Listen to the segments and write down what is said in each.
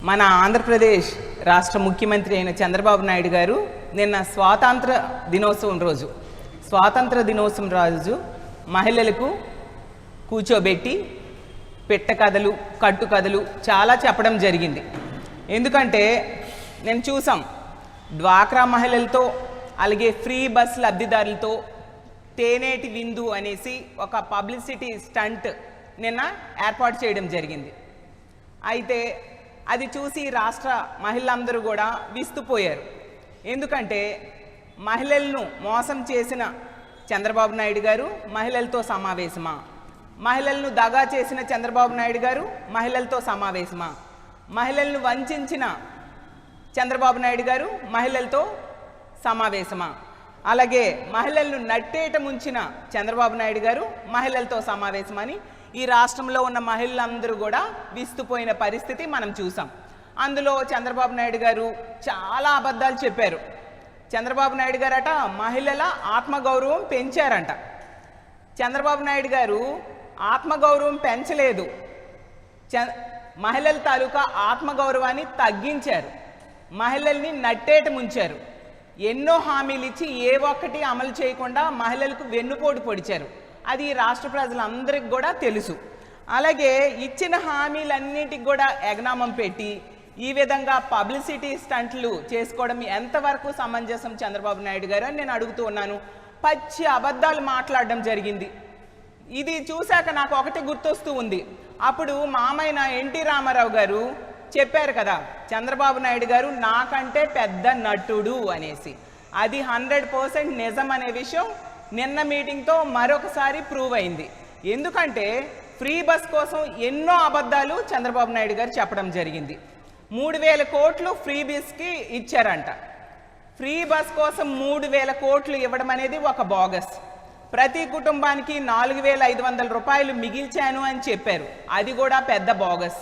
మన ఆంధ్రప్రదేశ్ రాష్ట్ర ముఖ్యమంత్రి అయిన చంద్రబాబు నాయుడు గారు నిన్న స్వాతంత్ర దినోత్సవం రోజు మహిళలకు కూర్చోబెట్టి పెట్ట కథలు కట్టు కథలు చాలా చెప్పడం జరిగింది. ఎందుకంటే నేను చూసాం డ్వాక్రా మహిళలతో అలాగే ఫ్రీ బస్ లబ్ధిదారులతో తేనేటి విందు అనేసి ఒక పబ్లిసిటీ స్టంట్ నిన్న ఏర్పాటు చేయడం జరిగింది. అయితే అది చూసి రాష్ట్ర మహిళలందరూ కూడా విస్తుపోయారు. ఎందుకంటే మహిళలను మోసం చేసిన చంద్రబాబు నాయుడు గారు మహిళలతో సమావేశమా, మహిళలను దగా చేసిన చంద్రబాబు నాయుడు గారు మహిళలతో సమావేశమా, మహిళలను వంచిన చంద్రబాబు నాయుడు గారు మహిళలతో సమావేశమా, అలాగే మహిళలను నట్టేట ముంచిన చంద్రబాబు నాయుడు గారు మహిళలతో సమావేశమని ఈ రాష్ట్రంలో ఉన్న మహిళలందరూ కూడా విస్తుపోయిన పరిస్థితి మనం చూసాం. అందులో చంద్రబాబు నాయుడు గారు చాలా అబద్ధాలు చెప్పారు. చంద్రబాబు నాయుడు గారట మహిళల ఆత్మగౌరవం పెంచారంట. చంద్రబాబు నాయుడు గారు ఆత్మగౌరవం పెంచలేదు, మహిళల తాలూకా ఆత్మగౌరవాన్ని తగ్గించారు, మహిళల్ని నట్టేట ముంచారు. ఎన్నో హామీలు ఇచ్చి ఏ ఒక్కటి అమలు చేయకుండా మహిళలకు వెన్నుపోటు పొడిచారు. అది రాష్ట్ర ప్రజలందరికీ కూడా తెలుసు. అలాగే ఇచ్చిన హామీలన్నిటికి కూడా ఎగనామం పెట్టి ఈ విధంగా పబ్లిసిటీ స్టంట్లు చేసుకోవడం ఎంతవరకు సమంజసం చంద్రబాబు నాయుడు గారు అని నేను అడుగుతూ ఉన్నాను. పచ్చి అబద్ధాలు మాట్లాడడం జరిగింది. ఇది చూశాక నాకు ఒకటి గుర్తొస్తూ ఉంది. అప్పుడు మామైన ఎన్టీ రామారావు గారు చెప్పారు కదా, చంద్రబాబు నాయుడు గారు నాకంటే పెద్ద నటుడు అనేసి. అది 100% నిజం అనే విషయం నిన్న మీటింగ్తో మరొకసారి ప్రూవ్ అయింది. ఎందుకంటే ఫ్రీ బస్ కోసం ఎన్నో అబద్ధాలు చంద్రబాబు నాయుడు గారు చెప్పడం జరిగింది. 3,000 కోట్లు ఫ్రీ బస్కి ఇచ్చారంట. ఫ్రీ బస్ కోసం 3,000 కోట్లు ఇవ్వడం అనేది ఒక బోగస్. ప్రతి కుటుంబానికి 4,500 రూపాయలు మిగిల్చాను అని చెప్పారు. అది కూడా పెద్ద బోగస్.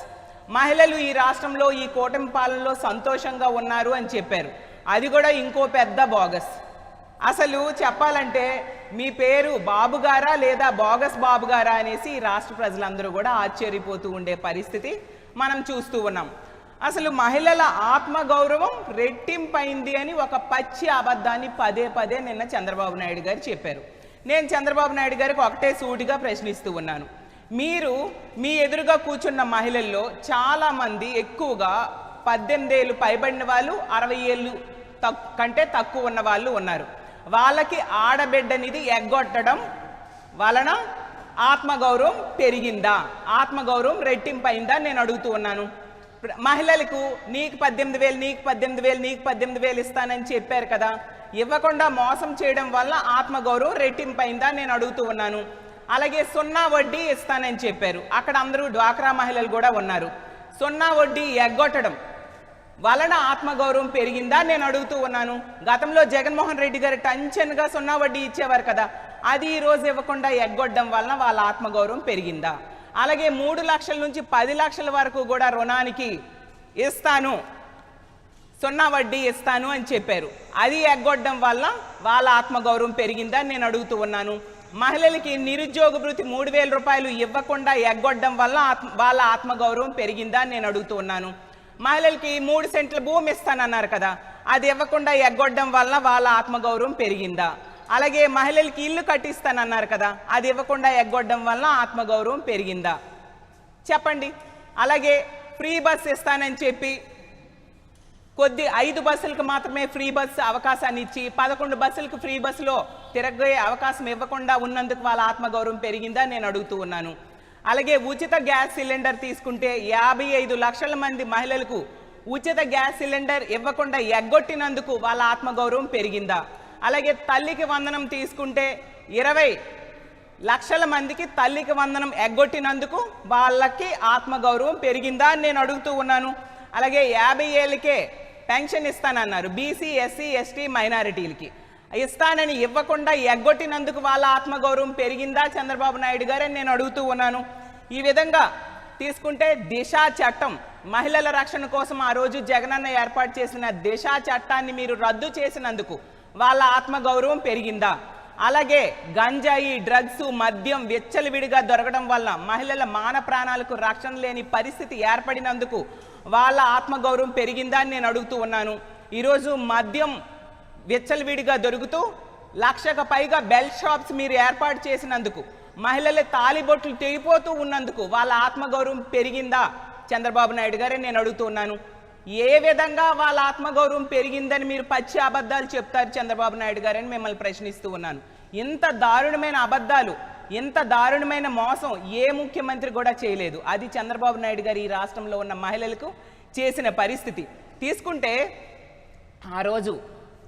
మహిళలు ఈ రాష్ట్రంలో ఈ కూటమి పాలనలో సంతోషంగా ఉన్నారు అని చెప్పారు. అది కూడా ఇంకో పెద్ద బోగస్. అసలు చెప్పాలంటే మీ పేరు బాబు గారా లేదా బోగస్ బాబు గారా అనేసి రాష్ట్ర ప్రజలందరూ కూడా ఆశ్చర్యపోతూ ఉండే పరిస్థితి మనం చూస్తూ ఉన్నాం. అసలు మహిళల ఆత్మగౌరవం రెట్టింపైంది అని ఒక పచ్చి అబద్ధాన్ని పదే పదే నిన్న చంద్రబాబు నాయుడు గారు చెప్పారు. నేను చంద్రబాబు నాయుడు గారికి ఒకటే సూటిగా ప్రశ్నిస్తూ ఉన్నాను. మీరు మీ ఎదురుగా కూర్చున్న మహిళల్లో చాలామంది ఎక్కువగా 18 ఏళ్ళు పైబడిన వాళ్ళు, 60 ఏళ్ళు కంటే తక్కువ ఉన్న వాళ్ళు ఉన్నారు. వాళ్ళకి ఆడబిడ్డనిది ఎగ్గొట్టడం వలన ఆత్మగౌరవం పెరిగిందా, ఆత్మగౌరవం రెట్టింపైందా నేను అడుగుతూ ఉన్నాను. మహిళలకు నీకు 18,000 నీకు 18,000 నీకు 18,000 ఇస్తానని చెప్పారు కదా, ఇవ్వకుండా మోసం చేయడం వల్ల ఆత్మగౌరవం రెట్టింపైందా నేను అడుగుతూ ఉన్నాను. అలాగే 0 వడ్డీ ఇస్తానని చెప్పారు. అక్కడ అందరూ డ్వాక్రా మహిళలు కూడా ఉన్నారు. 0 వడ్డీ ఎగ్గొట్టడం వలన ఆత్మగౌరవం పెరిగిందా నేను అడుగుతూ ఉన్నాను. గతంలో జగన్మోహన్ రెడ్డి గారు టెన్షన్గా 0 వడ్డీ ఇచ్చేవారు కదా, అది ఈరోజు ఇవ్వకుండా ఎగ్గొట్టడం వలన వాళ్ళ ఆత్మగౌరవం పెరిగిందా. అలాగే 3 లక్షల నుంచి 10 లక్షల వరకు కూడా రుణానికి ఇస్తాను, 0 వడ్డీ ఇస్తాను అని చెప్పారు. అది ఎగ్గొట్టడం వల్ల వాళ్ళ ఆత్మగౌరవం పెరిగిందా నేను అడుగుతూ ఉన్నాను. మహిళలకి నిరుద్యోగ భృతి 3,000 రూపాయలు ఇవ్వకుండా ఎగ్గొట్టడం వల్ల వాళ్ళ ఆత్మగౌరవం పెరిగిందా నేను అడుగుతూ ఉన్నాను. మహిళలకి 3 సెంట్ల భూమి ఇస్తానన్నారు కదా, అది ఇవ్వకుండా ఎగ్గొట్టడం వల్ల వాళ్ళ ఆత్మగౌరవం పెరిగిందా. అలాగే మహిళలకి ఇల్లు కట్టిస్తానన్నారు కదా, అది ఇవ్వకుండా ఎగ్గొట్టడం వల్ల ఆత్మగౌరవం పెరిగిందా చెప్పండి. అలాగే ఫ్రీ బస్ ఇస్తానని చెప్పి 5 బస్సులకు మాత్రమే ఫ్రీ బస్సు అవకాశాన్ని ఇచ్చి 11 బస్సులకు ఫ్రీ బస్సులో తిరగే అవకాశం ఇవ్వకుండా ఉన్నందుకు వాళ్ళ ఆత్మగౌరవం పెరిగిందా నేను అడుగుతూ ఉన్నాను. అలాగే ఉచిత గ్యాస్ సిలిండర్ తీసుకుంటే 55 లక్షల మంది మహిళలకు ఉచిత గ్యాస్ సిలిండర్ ఇవ్వకుండా ఎగ్గొట్టినందుకు వాళ్ళ ఆత్మగౌరవం పెరిగిందా. అలాగే తల్లికి వందనం తీసుకుంటే 20 లక్షల మందికి తల్లికి వందనం ఎగ్గొట్టినందుకు వాళ్ళకి ఆత్మగౌరవం పెరిగిందా నేను అడుగుతూ ఉన్నాను. అలాగే 50 ఏళ్ళకే పెన్షన్ ఇస్తానన్నారు బీసీ, ఎస్సీ, ఎస్టీ మైనారిటీలకి, ఇస్తానని ఇవ్వకుండా ఎగ్గొట్టినందుకు వాళ్ళ ఆత్మగౌరవం పెరిగిందా చంద్రబాబు నాయుడు గారని నేను అడుగుతూ ఉన్నాను. ఈ విధంగా తీసుకుంటే దిశా చట్టం, మహిళల రక్షణ కోసం ఆ రోజు జగనన్న ఏర్పాటు చేసిన దిశా చట్టాన్ని మీరు రద్దు చేసినందుకు వాళ్ళ ఆత్మగౌరవం పెరిగిందా. అలాగే గంజాయి, డ్రగ్స్, మద్యం విచ్చలవిడిగా దొరకడం వల్ల మహిళల మాన ప్రాణాలకు రక్షణ లేని పరిస్థితి ఏర్పడినందుకు వాళ్ళ ఆత్మగౌరవం పెరిగిందా అని నేను అడుగుతూ ఉన్నాను. ఈరోజు మద్యం విచ్చలవిడిగా దొరుకుతూ 1,00,000కు పైగా బెల్ షాప్స్ మీరు ఏర్పాటు చేసినందుకు, మహిళల తాలిబొట్లు తెగిపోతూ ఉన్నందుకు వాళ్ళ ఆత్మగౌరవం పెరిగిందా చంద్రబాబు నాయుడు గారే నేను అడుగుతూ ఉన్నాను. ఏ విధంగా వాళ్ళ ఆత్మగౌరవం పెరిగిందని మీరు పచ్చి అబద్ధాలు చెప్తారు చంద్రబాబు నాయుడు గారని మిమ్మల్ని ప్రశ్నిస్తూ ఉన్నాను. ఇంత దారుణమైన అబద్ధాలు, ఇంత దారుణమైన మోసం ఏ ముఖ్యమంత్రి కూడా చేయలేదు. అది చంద్రబాబు నాయుడు గారు ఈ రాష్ట్రంలో ఉన్న మహిళలకు చేసిన పరిస్థితి తీసుకుంటే, ఆ రోజు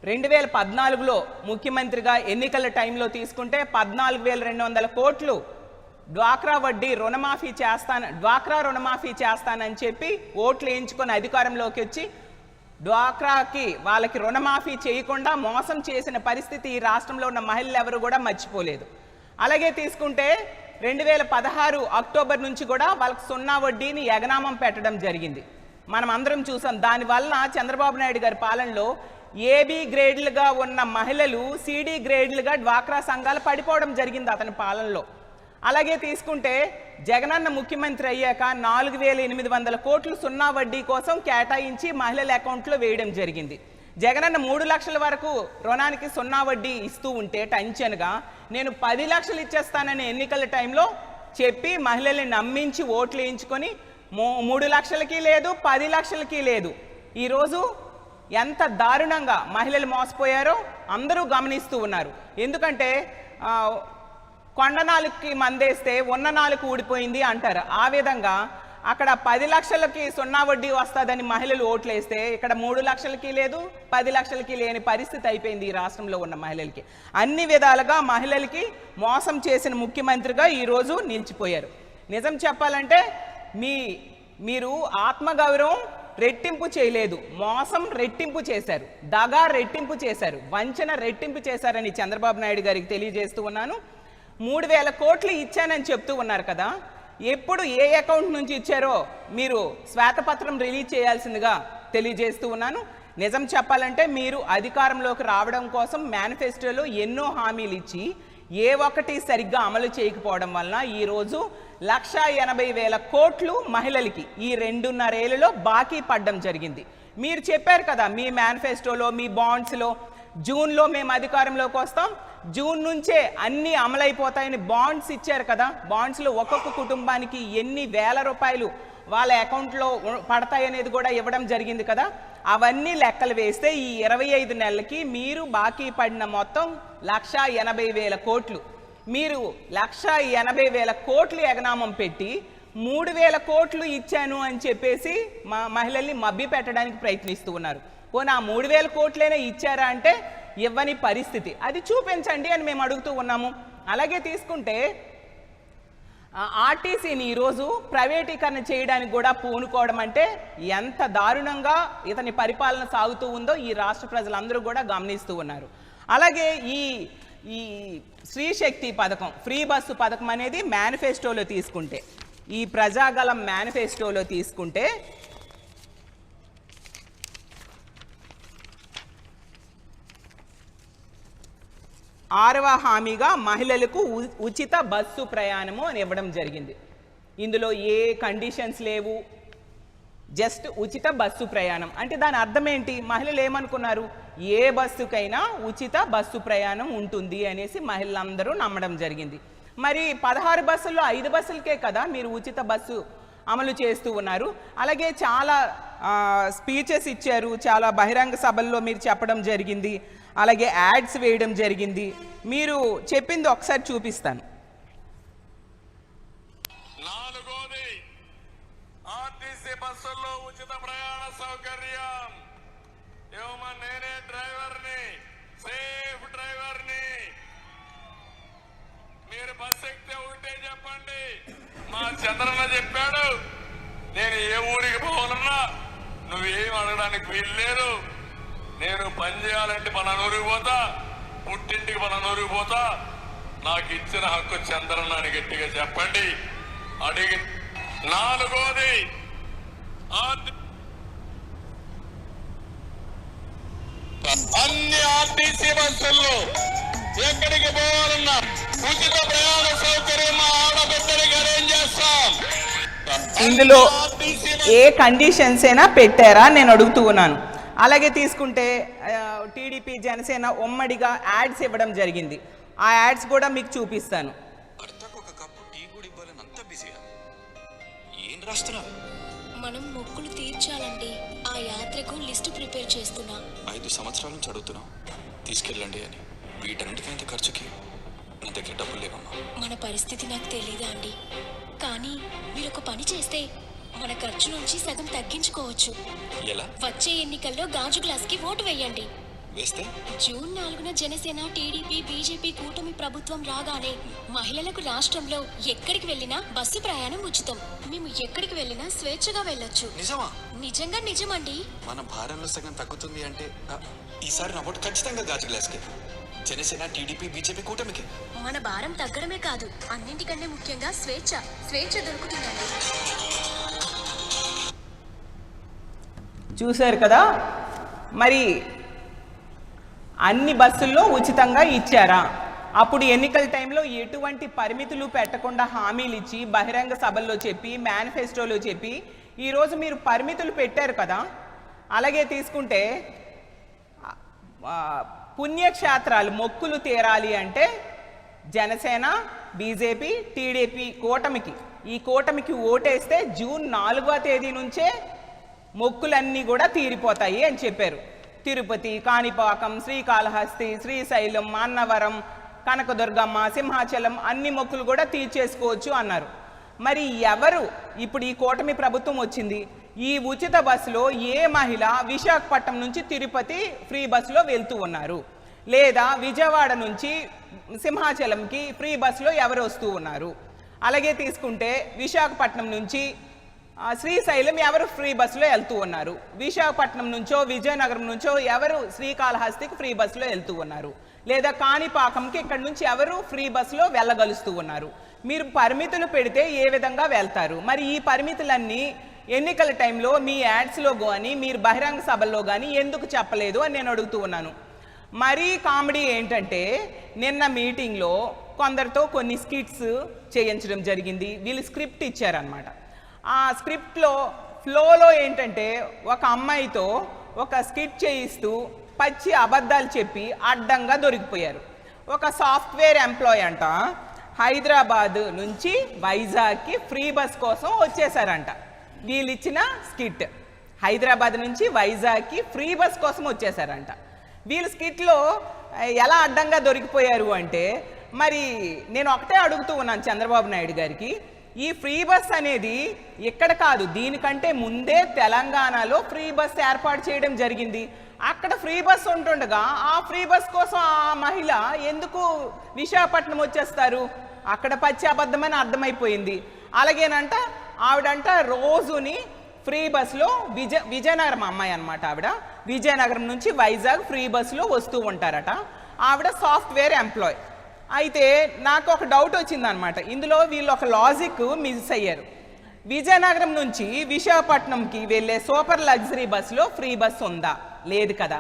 2014లో ముఖ్యమంత్రిగా ఎన్నికల టైంలో తీసుకుంటే 14,200 కోట్లు డ్వాక్రా రుణమాఫీ చేస్తానని చెప్పి ఓట్లు వేయించుకొని అధికారంలోకి వచ్చి డ్వాక్రాకి వాళ్ళకి రుణమాఫీ చేయకుండా మోసం చేసిన పరిస్థితి ఈ రాష్ట్రంలో ఉన్న మహిళలు ఎవరు కూడా మర్చిపోలేదు. అలాగే తీసుకుంటే 2016 అక్టోబర్ నుంచి కూడా వాళ్ళకి 0 వడ్డీని ఎగనామం పెట్టడం జరిగింది. మనం అందరం చూసాం. దానివల్ల చంద్రబాబు నాయుడు గారి పాలనలో ఏబీ గ్రేడ్లుగా ఉన్న మహిళలు సిడి గ్రేడ్లుగా డ్వాక్రా సంఘాలు పడిపోవడం జరిగింది అతని పాలనలో. అలాగే తీసుకుంటే జగనన్న ముఖ్యమంత్రి అయ్యాక 4,800 కోట్లు 0 వడ్డీ కోసం కేటాయించి మహిళల అకౌంట్లో వేయడం జరిగింది. జగనన్న 3 లక్షల వరకు రుణానికి 0 వడ్డీ ఇస్తూ ఉంటే టెన్షన్గా నేను 10 లక్షలు ఇచ్చేస్తానని ఎన్నికల టైంలో చెప్పి మహిళల్ని నమ్మించి ఓట్లు వేయించుకొని 3 లక్షలకి లేదు, 10 లక్షలకి లేదు. ఈరోజు ఎంత దారుణంగా మహిళలు మోసపోయారో అందరూ గమనిస్తూ ఉన్నారు. ఎందుకంటే కొండ నాలుగుకి మందేస్తే ఉన్న నాలుగు ఊడిపోయింది అంటారు. ఆ విధంగా అక్కడ 10 లక్షలకి 0 వడ్డీ వస్తుందని మహిళలు ఓట్లేస్తే ఇక్కడ 3 లక్షలకి లేదు, 10 లక్షలకి లేని పరిస్థితి అయిపోయింది ఈ రాష్ట్రంలో ఉన్న మహిళలకి. అన్ని విధాలుగా మహిళలకి మోసం చేసిన ముఖ్యమంత్రిగా ఈరోజు నిలిచిపోయారు. నిజం చెప్పాలంటే మీరు ఆత్మగౌరవం రెట్టింపు చేయలేదు, మోసం రెట్టింపు చేశారు, దగా రెట్టింపు చేశారు, వంచన రెట్టింపు చేశారని చంద్రబాబు నాయుడు గారికి తెలియజేస్తూ ఉన్నాను. 3,000 కోట్లు ఇచ్చానని చెప్తూ ఉన్నారు కదా, ఎప్పుడు ఏ అకౌంట్ నుంచి ఇచ్చారో మీరు శ్వేతపత్రం రిలీజ్ చేయాల్సిందిగా తెలియజేస్తూ ఉన్నాను. నిజం చెప్పాలంటే మీరు అధికారంలోకి రావడం కోసం మేనిఫెస్టోలో ఎన్నో హామీలు ఇచ్చి ఏ ఒక్కటి సరిగ్గా అమలు చేయకపోవడం వలన ఈరోజు 1,80,000 కోట్లు మహిళలకి ఈ 2.5 ఏళ్లలో బాకీ పడడం జరిగింది. మీరు చెప్పారు కదా మీ మేనిఫెస్టోలో, మీ బాండ్స్లో, జూన్లో మేము అధికారంలోకి వస్తాం, జూన్ నుంచే అన్నీ అమలైపోతాయని బాండ్స్ ఇచ్చారు కదా. బాండ్స్లో ఒక్కొక్క కుటుంబానికి ఎన్ని వేల రూపాయలు వాళ్ళ అకౌంట్లో పడతాయనేది కూడా ఇవ్వడం జరిగింది కదా. అవన్నీ లెక్కలు వేస్తే ఈ 25 నెలలకి మీరు బాకీ పడిన మొత్తం 1,80,000 కోట్లు. మీరు 1,80,000 కోట్లు ఎగనామం పెట్టి 3,000 కోట్లు ఇచ్చాను అని చెప్పేసి మహిళల్ని మభ్య పెట్టడానికి ప్రయత్నిస్తూ ఉన్నారు. పోనీ ఆ 3,000 కోట్లైనా ఇచ్చారా అంటే ఇవ్వని పరిస్థితి. అది చూపించండి అని మేము అడుగుతూ ఉన్నాము. అలాగే తీసుకుంటే ఆర్టీసీని ఈరోజు ప్రైవేటీకరణ చేయడానికి కూడా పూనుకోవడం అంటే ఎంత దారుణంగా ఇతని పరిపాలన సాగుతూ ఉందో ఈ రాష్ట్ర ప్రజలందరూ కూడా గమనిస్తూ ఉన్నారు. అలాగే ఈ స్త్రీ శక్తి పథకం, ఫ్రీ బస్సు పథకం అనేది మేనిఫెస్టోలో తీసుకుంటే, ఈ ప్రజాగలం మేనిఫెస్టోలో తీసుకుంటే ఆరవ హామీగా మహిళలకు ఉచిత బస్సు ప్రయాణము అని ఇవ్వడం జరిగింది. ఇందులో ఏ కండిషన్స్ లేవు, జస్ట్ ఉచిత బస్సు ప్రయాణం. అంటే దాని అర్థం ఏంటి? మహిళలు ఏమనుకున్నారు, ఏ బస్సుకైనా ఉచిత బస్సు ప్రయాణం ఉంటుంది అనేసి మహిళలందరూ నమ్మడం జరిగింది. మరి 16 బస్సుల్లో 5 బస్సులకే కదా మీరు ఉచిత బస్సు అమలు చేస్తూ ఉన్నారు. అలాగే చాలా స్పీచెస్ ఇచ్చారు, చాలా బహిరంగ సభల్లో మీరు చెప్పడం జరిగింది, అలాగే యాడ్స్ వేయడం జరిగింది. మీరు చెప్పింది ఒకసారి చూపిస్తాను. నాలుగోది ఆర్టీసీ బస్సుల్లో ఉచిత ప్రయాణ సౌకర్యం. నేనే డ్రైవర్ని, సేఫ్ డ్రైవర్ని. మీరు బస్సు ఎక్కితే ఒకటే చెప్పండి, మా చంద్రన్న చెప్పాడు, నేను ఏ ఊరికి పోవాలన్నా నువ్వేం అడగడానికి వీల్లేదు, నేను పని చేయాలంటే పలానూరికి పోతా, పుట్టింటికి పలానూరికి పోతా, నాకు ఇచ్చిన హక్కు చంద్రన్న అని గట్టిగా చెప్పండి. అడిగి నాలుగోది అన్ని ఆర్టీసీ బస్సుల్లో ఎక్కడికి పోవాలన్నా ఉచిత ప్రయాణ సౌకర్యం మా ఆడబిడ్డలకి అరేంజ్ చేస్తాం. ఇందులో ఏ కండిషన్స్ అయినా పెట్టారా నేను అడుగుతూ ఉన్నాను. అలాగే తీసుకుంటే టీడీపీ జనసేన ఉమ్మడిగా యాడ్స్ ఇవ్వడం జరిగింది. ఆ యాడ్స్ కూడా మీకు చూపిస్తాను. మనం మొక్కులు తీర్చాలండి. ఆ యాత్రకు లిస్టు ప్రిపేర్ చేస్తున్నా. 5 సంవత్సరాల నుంచి అడుగుతున్నాం తీసుకెళ్ళండి అని. వీటన్నిటికైతే ఖర్చుకి నా దగ్గర డబ్బులు లేవమ్మా. మన పరిస్థితి నాకు తెలీదా అండి, కానీ మీరు ఒక పని చేస్తే మన ఖర్చు నుంచి సగం తగ్గించుకోవచ్చు. ఎలా? వచ్చే ఎన్నికల్లో గాజు గ్లాస్ కి ఓటు వేయండి. వేస్తే జూన్ 4న జనసేన, టీడీపీ, బీజేపీ కూటమి ప్రభుత్వం రాగానే మహిళలకు రాష్ట్రంలో ఎక్కడికి వెళ్ళినా బస్సు ప్రయాణం ఉచితం. మేము ఎక్కడికి వెళ్ళినా స్వేచ్ఛగా వెళ్ళొచ్చు. నిజమా? నిజంగా నిజమండి. మన భారంలో సగం తగ్గుతుంది అంటే ఈసారి నా ఓటు ఖచ్చితంగా గాజు గ్లాస్కి. జనసేన, టీడీపీ, బీజేపీ కూటమికి. మన భారం తగ్గడమే కాదు, అన్నింటికంటే ముఖ్యంగా స్వేచ్ఛ దొరుకుతుందండి. చూశారు కదా, మరి అన్ని బస్సుల్లో ఉచితంగా ఇచ్చారా? అప్పుడు ఎన్నికల టైంలో ఎటువంటి పరిమితులు పెట్టకుండా హామీలు ఇచ్చి బహిరంగ సభల్లో చెప్పి మేనిఫెస్టోలో చెప్పి ఈరోజు మీరు పరిమితులు పెట్టారు కదా. అలాగే తీసుకుంటే పుణ్యక్షేత్రాలు మొక్కులు తీరాలి అంటే జనసేన, బీజేపీ, టీడీపీ ఈ కూటమికి ఓటేస్తే జూన్ 4వ తేదీ నుంచే మొక్కులన్నీ కూడా తీరిపోతాయి అని చెప్పారు. తిరుపతి, కాణిపాకం, శ్రీకాళహస్తి, శ్రీశైలం, అన్నవరం, కనకదుర్గమ్మ, సింహాచలం అన్ని మొక్కులు కూడా తీర్చేసుకోవచ్చు అన్నారు. మరి ఎవరు ఇప్పుడు ఈ కూటమి ప్రభుత్వం వచ్చింది, ఈ ఉచిత బస్సులో ఏ మహిళ విశాఖపట్నం నుంచి తిరుపతి ఫ్రీ బస్సులో వెళ్తూ ఉన్నారు, లేదా విజయవాడ నుంచి సింహాచలంకి ఫ్రీ బస్సులో ఎవరు వస్తూ ఉన్నారు? అలాగే తీసుకుంటే విశాఖపట్నం నుంచి శ్రీశైలం ఎవరు ఫ్రీ బస్సులో వెళ్తూ ఉన్నారు? విశాఖపట్నం నుంచో విజయనగరం నుంచో ఎవరు శ్రీకాళహస్తికి ఫ్రీ బస్సులో వెళ్తూ ఉన్నారు? లేదా కాణిపాకంకి ఇక్కడ నుంచి ఎవరు ఫ్రీ బస్సులో వెళ్ళగలుస్తూ ఉన్నారు? మీరు పరిమితులు పెడితే ఏ విధంగా వెళ్తారు? మరి ఈ పరిమితులన్నీ ఎన్నికల టైంలో మీ యాడ్స్లో కానీ మీరు బహిరంగ సభల్లో కానీ ఎందుకు చెప్పలేదు అని నేను అడుగుతూ ఉన్నాను. మరీ కామెడీ ఏంటంటే నిన్న మీటింగ్లో కొందరితో కొన్ని స్కిట్స్ చేయించడం జరిగింది. వీళ్ళు స్క్రిప్ట్ ఇచ్చారనమాట. ఆ స్క్రిప్ట్లో ఫ్లోలో ఏంటంటే ఒక అమ్మాయితో ఒక స్కిట్ చేయిస్తూ పచ్చి అబద్ధాలు చెప్పి అడ్డంగా దొరికిపోయారు. ఒక సాఫ్ట్వేర్ ఎంప్లాయ్ అంట హైదరాబాద్ నుంచి వైజాగ్కి ఫ్రీ బస్ కోసం వచ్చేసారంట. వీళ్ళు ఇచ్చిన స్కిట్ హైదరాబాద్ నుంచి వైజాగ్కి ఫ్రీ బస్ కోసం వచ్చేసారంట. వీళ్ళు స్కిట్లో ఎలా అడ్డంగా దొరికిపోయారు అంటే, మరి నేను ఒకటే అడుగుతూ ఉన్నాను చంద్రబాబు నాయుడు గారికి, ఈ ఫ్రీ బస్ అనేది ఇక్కడ కాదు, దీనికంటే ముందే తెలంగాణలో ఫ్రీ బస్ ఏర్పాటు చేయడం జరిగింది. అక్కడ ఫ్రీ బస్ ఉంటుండగా ఆ ఫ్రీ బస్ కోసం ఆ మహిళ ఎందుకు విశాఖపట్నం వచ్చేస్తారు? అక్కడ పచ్చి అబద్ధమని అర్థమైపోయింది. అలాగేనంట ఆవిడంట రోజుని ఫ్రీ బస్లో విజయనగరం అమ్మాయి అనమాట. ఆవిడ విజయనగరం నుంచి వైజాగ్ ఫ్రీ బస్సులో వస్తూ ఉంటారట. ఆవిడ సాఫ్ట్వేర్ ఎంప్లాయ్. అయితే నాకు ఒక డౌట్ వచ్చిందనమాట. ఇందులో వీళ్ళు ఒక లాజిక్ మిస్ అయ్యారు. విజయనగరం నుంచి విశాఖపట్నంకి వెళ్ళే సూపర్ లగ్జరీ బస్సులో ఫ్రీ బస్ ఉందా? లేదు కదా.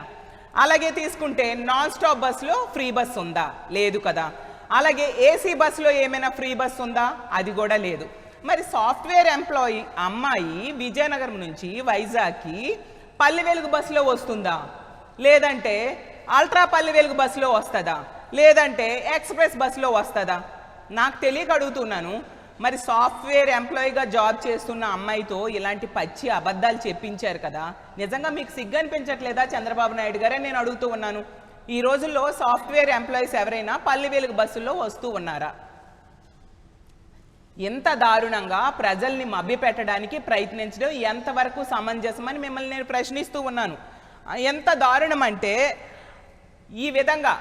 అలాగే తీసుకుంటే నాన్ స్టాప్ బస్సులో ఫ్రీ బస్ ఉందా? లేదు కదా. అలాగే ఏసీ బస్సులో ఏమైనా ఫ్రీ బస్ ఉందా? అది కూడా లేదు. మరి సాఫ్ట్వేర్ ఎంప్లాయీ అమ్మాయి విజయనగరం నుంచి వైజాగ్కి పల్లె వెలుగు బస్సులో వస్తుందా? లేదంటే అల్ట్రా పల్లె వెలుగు బస్సులో వస్తుందా? లేదంటే ఎక్స్ప్రెస్ బస్సులో వస్తుందా? నాకు తెలియక అడుగుతున్నాను. మరి సాఫ్ట్వేర్ ఎంప్లాయీగా జాబ్ చేస్తున్న అమ్మాయితో ఇలాంటి పచ్చి అబద్ధాలు చెప్పించారు కదా, నిజంగా మీకు సిగ్గు అనిపించట్లేదా చంద్రబాబు నాయుడు గారే నేను అడుగుతూ ఉన్నాను. ఈ రోజుల్లో సాఫ్ట్వేర్ ఎంప్లాయీస్ ఎవరైనా పల్లె వెలుగు బస్సుల్లో వస్తూ ఉన్నారా? ఎంత దారుణంగా ప్రజల్ని మభ్యపెట్టడానికి ప్రయత్నించడం ఎంతవరకు సమంజసమని మిమ్మల్ని నేను ప్రశ్నిస్తూ ఉన్నాను. ఎంత దారుణం అంటే, ఈ విధంగా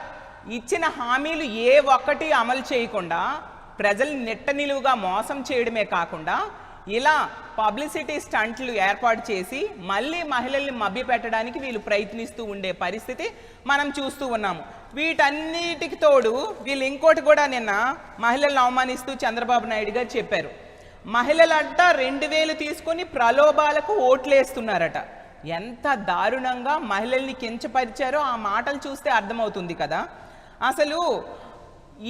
ఇచ్చిన హామీలు ఏ ఒక్కటి అమలు చేయకుండా ప్రజల్ని నెట్ట నిలువుగా మోసం చేయడమే కాకుండా ఇలా పబ్లిసిటీ స్టంట్లు ఏర్పాటు చేసి మళ్ళీ మహిళల్ని మభ్యపెట్టడానికి వీళ్ళు ప్రయత్నిస్తూ ఉండే పరిస్థితి మనం చూస్తూ ఉన్నాము. వీటన్నిటికి తోడు వీళ్ళు ఇంకోటి కూడా నిన్న మహిళలను అవమానిస్తూ చంద్రబాబు నాయుడు గారు చెప్పారు. మహిళలంట 2000 తీసుకొని ప్రలోభాలకు ఓట్లేస్తున్నారట. ఎంత దారుణంగా మహిళల్ని కించపరిచారో ఆ మాటలు చూస్తే అర్థమవుతుంది కదా. అసలు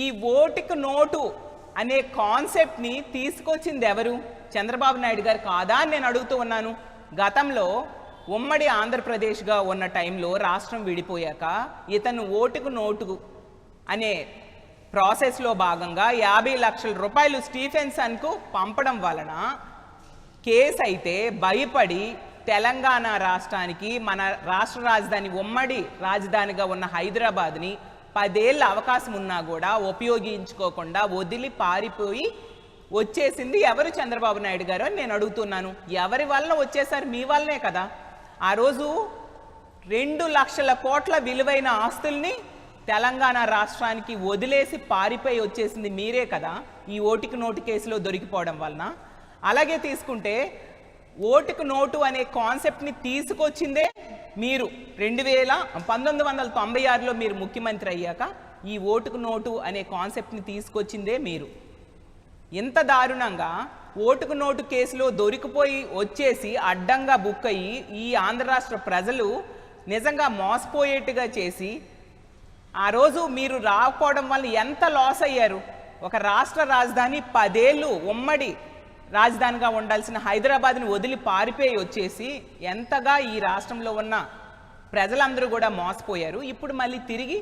ఈ ఓటుకు నోటు అనే కాన్సెప్ట్ని తీసుకొచ్చింది ఎవరు? చంద్రబాబు నాయుడు గారు కాదా అని నేను అడుగుతూ ఉన్నాను. గతంలో ఉమ్మడి ఆంధ్రప్రదేశ్గా ఉన్న టైంలో రాష్ట్రం విడిపోయాక ఇతను ఓటుకు నోటు అనే ప్రాసెస్లో భాగంగా 50 లక్షల రూపాయలు స్టీఫెన్సన్కు పంపడం వలన కేసు అయితే భయపడి తెలంగాణ రాష్ట్రానికి మన రాష్ట్ర రాజధాని ఉమ్మడి రాజధానిగా ఉన్న హైదరాబాద్ని 10 ఏళ్ళ అవకాశం ఉన్నా కూడా ఉపయోగించుకోకుండా వదిలి పారిపోయి వచ్చేసింది ఎవరు? చంద్రబాబు నాయుడు గారు అని నేను అడుగుతున్నాను. ఎవరి వలన వచ్చేసారు? మీ వల్లనే కదా. ఆ రోజు 2 లక్షల కోట్ల విలువైన ఆస్తుల్ని తెలంగాణ రాష్ట్రానికి వదిలేసి పారిపోయి వచ్చేసింది మీరే కదా, ఈ ఓటుకు నోటు కేసులో దొరికిపోవడం వలన. అలాగే తీసుకుంటే ఓటుకు నోటు అనే కాన్సెప్ట్ని తీసుకొచ్చిందే మీరు. 1996లో మీరు ముఖ్యమంత్రి అయ్యాక ఈ ఓటుకు నోటు అనే కాన్సెప్ట్ని తీసుకొచ్చిందే మీరు. ఇంత దారుణంగా ఓటుకు నోటు కేసులో దొరికిపోయి వచ్చేసి అడ్డంగా బుక్ అయ్యి ఈ ఆంధ్ర రాష్ట్ర ప్రజలు నిజంగా మోసపోయేట్టుగా చేసి ఆ రోజు మీరు రాకపోవడం వల్ల ఎంత లాస్ అయ్యారు? ఒక రాష్ట్ర రాజధాని 10 ఏళ్ళు ఉమ్మడి రాజధానిగా ఉండాల్సిన హైదరాబాద్ని వదిలి పారిపోయి వచ్చేసి ఎంతగా ఈ రాష్ట్రంలో ఉన్న ప్రజలందరూ కూడా మోసపోయారు. ఇప్పుడు మళ్ళీ తిరిగి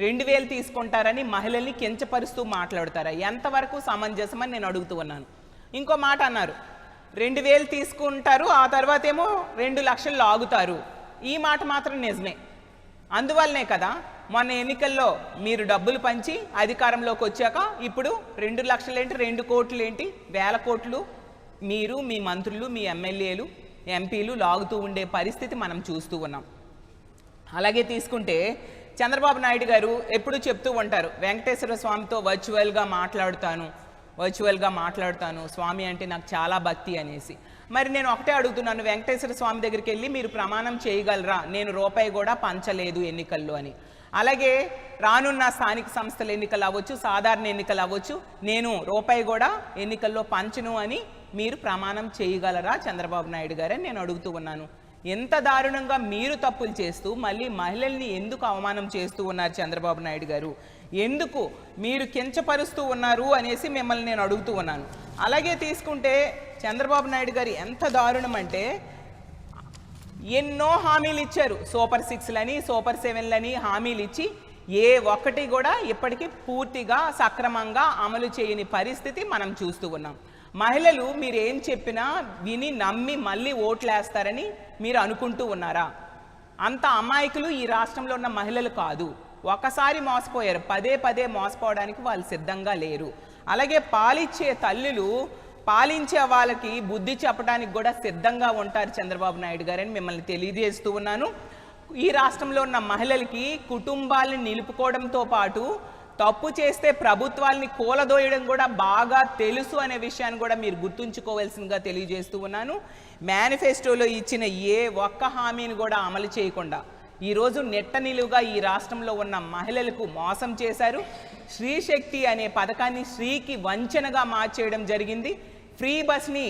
2000 తీసుకుంటారని మహిళల్ని కించపరుస్తూ మాట్లాడతారా? ఎంతవరకు సమంజసమని నేను అడుగుతూ ఉన్నాను. ఇంకో మాట అన్నారు, 2000 తీసుకుంటారు, ఆ తర్వాత ఏమో 2 లక్షలు లాగుతారు. ఈ మాట మాత్రం నిజమే. అందువల్లనే కదా మొన్న ఎన్నికల్లో మీరు డబ్బులు పంచి అధికారంలోకి వచ్చాక ఇప్పుడు 2 లక్షలేంటి, 2 కోట్లు ఏంటి, 1000 కోట్లు మీరు, మీ మంత్రులు, మీ ఎమ్మెల్యేలు, ఎంపీలు లాగుతూ ఉండే పరిస్థితి మనం చూస్తూ ఉన్నాం. అలాగే తీసుకుంటే చంద్రబాబు నాయుడు గారు ఎప్పుడు చెప్తూ ఉంటారు, వెంకటేశ్వర స్వామితో వర్చువల్గా మాట్లాడుతాను, స్వామి అంటే నాకు చాలా భక్తి అనేసి. మరి నేను ఒకటే అడుగుతున్నాను, వెంకటేశ్వర స్వామి దగ్గరికి వెళ్ళి మీరు ప్రమాణం చేయగలరా నేను రూపాయి కూడా పంచలేదు ఎన్నికల్లో అని? అలాగే రానున్న స్థానిక సంస్థల ఎన్నికలు అవ్వచ్చు, సాధారణ ఎన్నికలు అవ్వచ్చు, నేను రూపాయి కూడా ఎన్నికల్లో పంచను అని మీరు ప్రమాణం చేయగలరా చంద్రబాబు నాయుడు గారు అని నేను అడుగుతూ ఉన్నాను. ఎంత దారుణంగా మీరు తప్పులు చేస్తూ మళ్ళీ మహిళల్ని ఎందుకు అవమానం చేస్తూ ఉన్నారు చంద్రబాబు నాయుడు గారు? ఎందుకు మీరు కించపరుస్తూ ఉన్నారు అనేసి మిమ్మల్ని నేను అడుగుతూ ఉన్నాను. అలాగే తీసుకుంటే చంద్రబాబు నాయుడు గారు ఎంత దారుణం అంటే ఎన్నో హామీలు ఇచ్చారు. సూపర్ 6లని, సూపర్ 7లని హామీలు ఇచ్చి ఏ ఒక్కటి కూడా ఇప్పటికీ పూర్తిగా సక్రమంగా అమలు చేయని పరిస్థితి మనం చూస్తూ ఉన్నాం. మహిళలు మీరు ఏం చెప్పినా విని నమ్మి మళ్ళీ ఓట్లేస్తారని మీరు అనుకుంటూ ఉన్నారా? అంత అమాయకులు ఈ రాష్ట్రంలో ఉన్న మహిళలు కాదు. ఒకసారి మోసపోయారు, పదే మోసపోవడానికి వాళ్ళు సిద్ధంగా లేరు. అలాగే పాలిచ్చే తల్లులు పాలించే వాళ్ళకి బుద్ధి చెప్పడానికి కూడా సిద్ధంగా ఉంటారు చంద్రబాబు నాయుడు గారని మిమ్మల్ని తెలియజేస్తూ ఉన్నాను. ఈ రాష్ట్రంలో ఉన్న మహిళలకి కుటుంబాలను నిలుపుకోవడంతో పాటు తప్పు చేస్తే ప్రభుత్వాల్ని కూలదోయడం కూడా బాగా తెలుసు అనే విషయాన్ని కూడా మీరు గుర్తుంచుకోవాల్సిందిగా తెలియజేస్తూ ఉన్నాను. మేనిఫెస్టోలో ఇచ్చిన ఏ ఒక్క హామీని కూడా అమలు చేయకుండా ఈరోజు నెట్ట నిలువుగా ఈ రాష్ట్రంలో ఉన్న మహిళలకు మోసం చేశారు. స్త్రీ శక్తి అనే పథకాన్ని స్త్రీకి వంచనగా మార్చేయడం జరిగింది. ఫ్రీ బస్ని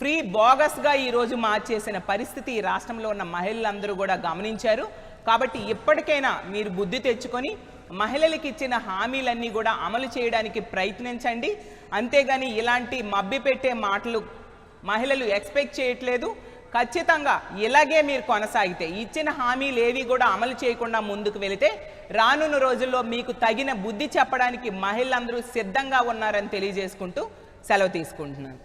ఫ్రీ బోగస్గా ఈరోజు మార్చేసిన పరిస్థితి ఈ రాష్ట్రంలో ఉన్న మహిళలందరూ కూడా గమనించారు. కాబట్టి ఇప్పటికైనా మీరు బుద్ధి తెచ్చుకొని మహిళలకు ఇచ్చిన హామీలన్నీ కూడా అమలు చేయడానికి ప్రయత్నించండి. అంతేగాని ఇలాంటి మభ్య పెట్టే మాటలు మహిళలు ఎక్స్పెక్ట్ చేయట్లేదు. ఖచ్చితంగా ఇలాగే మీరు కొనసాగితే ఇచ్చిన హామీలు ఏవి కూడా అమలు చేయకుండా ముందుకు వెళితే రానున్న రోజుల్లో మీకు తగిన బుద్ధి చెప్పడానికి మహిళలందరూ సిద్ధంగా ఉన్నారని తెలియజేసుకుంటూ సెలవు తీసుకుంటున్నాను.